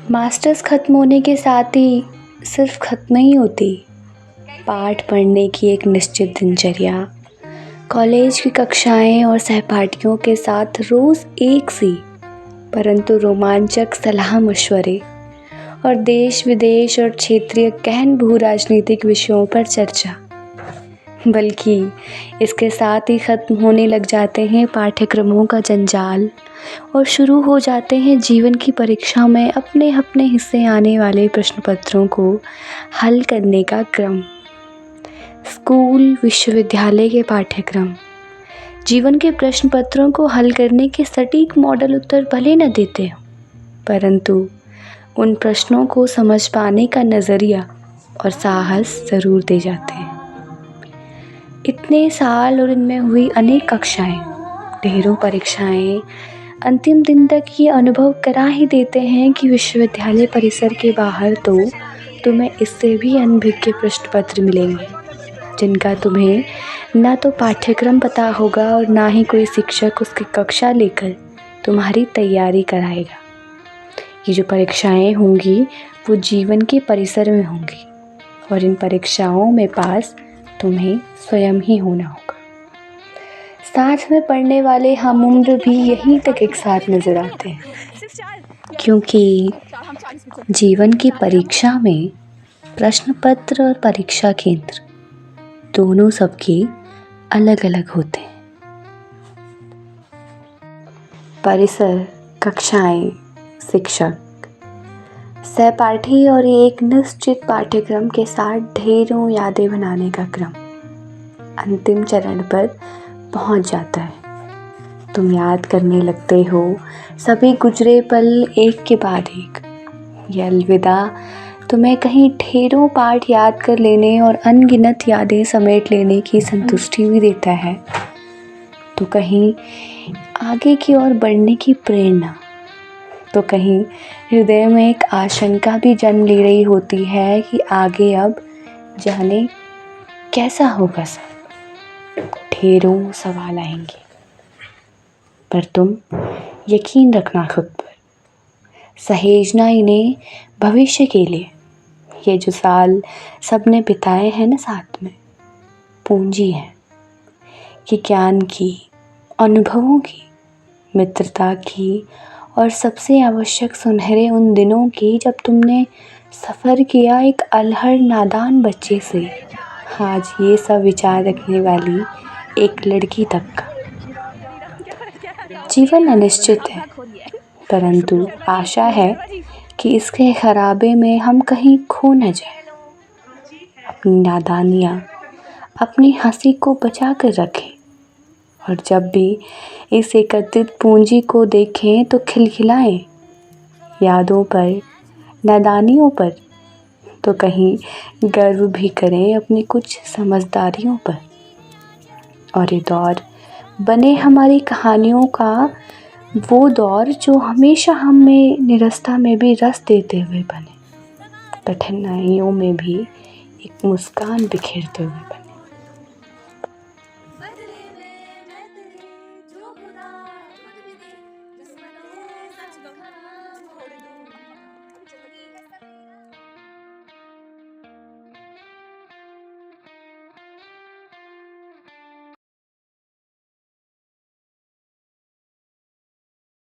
Masters ख़त्म होने के साथ ही सिर्फ ख़त्म नहीं होती। पाठ पढ़ने की एक निश्चित दिनचर्या, कॉलेज की कक्षाएं और सहपाठियों के साथ रोज़ एक सी परंतु रोमांचक सलाह मशवरे और देश विदेश और क्षेत्रीय गहन भू राजनीतिक विषयों पर चर्चा। बल्कि इसके साथ ही ख़त्म होने लग जाते हैं पाठ्यक्रमों का जंजाल और शुरू हो जाते हैं जीवन की परीक्षा में अपने अपने हिस्से आने वाले प्रश्न पत्रों को हल करने का क्रम। स्कूल विश्वविद्यालय के पाठ्यक्रम जीवन के प्रश्न पत्रों को हल करने के सटीक मॉडल उत्तर भले न देते हो, परंतु उन प्रश्नों को समझ पाने का नज़रिया और साहस ज़रूर दे जाते हैं। इतने साल और इनमें हुई अनेक कक्षाएं, ढेरों परीक्षाएं अंतिम दिन तक ये अनुभव करा ही देते हैं कि विश्वविद्यालय परिसर के बाहर तो तुम्हें इससे भी अनभिज्ञ प्रश्न पत्र मिलेंगे, जिनका तुम्हें ना तो पाठ्यक्रम पता होगा और ना ही कोई शिक्षक उसकी कक्षा लेकर तुम्हारी तैयारी कराएगा। ये जो परीक्षाएं होंगी वो जीवन के परिसर में होंगी और इन परीक्षाओं में पास तुम्हें स्वयं ही होना होगा। साथ में पढ़ने वाले हम उम्र भी यहीं तक एक साथ नज़र आते हैं, क्योंकि जीवन की परीक्षा में प्रश्न पत्र और परीक्षा केंद्र दोनों सबके अलग अलग होते हैं। परिसर, कक्षाएं, शिक्षक, सहपाठी और एक निश्चित पाठ्यक्रम के साथ ढेरों यादें बनाने का क्रम अंतिम चरण पर पहुंच जाता है। तुम याद करने लगते हो सभी गुजरे पल एक के बाद एक। यह अलविदा तुम्हें कहीं ढेरों पाठ याद कर लेने और अनगिनत यादें समेट लेने की संतुष्टि भी देता है, तो कहीं आगे की ओर बढ़ने की प्रेरणा, तो कहीं हृदय में एक आशंका भी जन्म ले रही होती है कि आगे अब जाने कैसा होगा सब। ढेरों सवाल आएंगे, पर तुम यकीन रखना खुद पर, सहेजना इन्हें भविष्य के लिए। ये जो साल सबने बिताए हैं ना साथ में, पूंजी है कि ज्ञान की, अनुभवों की, मित्रता की और सबसे आवश्यक सुनहरे उन दिनों की जब तुमने सफ़र किया एक अलहड़ नादान बच्चे से आज ये सब विचार रखने वाली एक लड़की तक का। जीवन अनिश्चित है, परंतु आशा है कि इसके खराबे में हम कहीं खो न जाए। अपनी नादानियाँ, अपनी हंसी को बचा कर रखें और जब भी इस एकत्रित पूंजी को देखें तो खिलखिलाएं। यादों पर, नादानियों पर, तो कहीं गर्व भी करें अपनी कुछ समझदारियों पर। और ये दौर बने हमारी कहानियों का वो दौर जो हमेशा हमें निरस्ता में भी रस देते हुए बने, कठिनाइयों में भी एक मुस्कान बिखेरते हुए बने।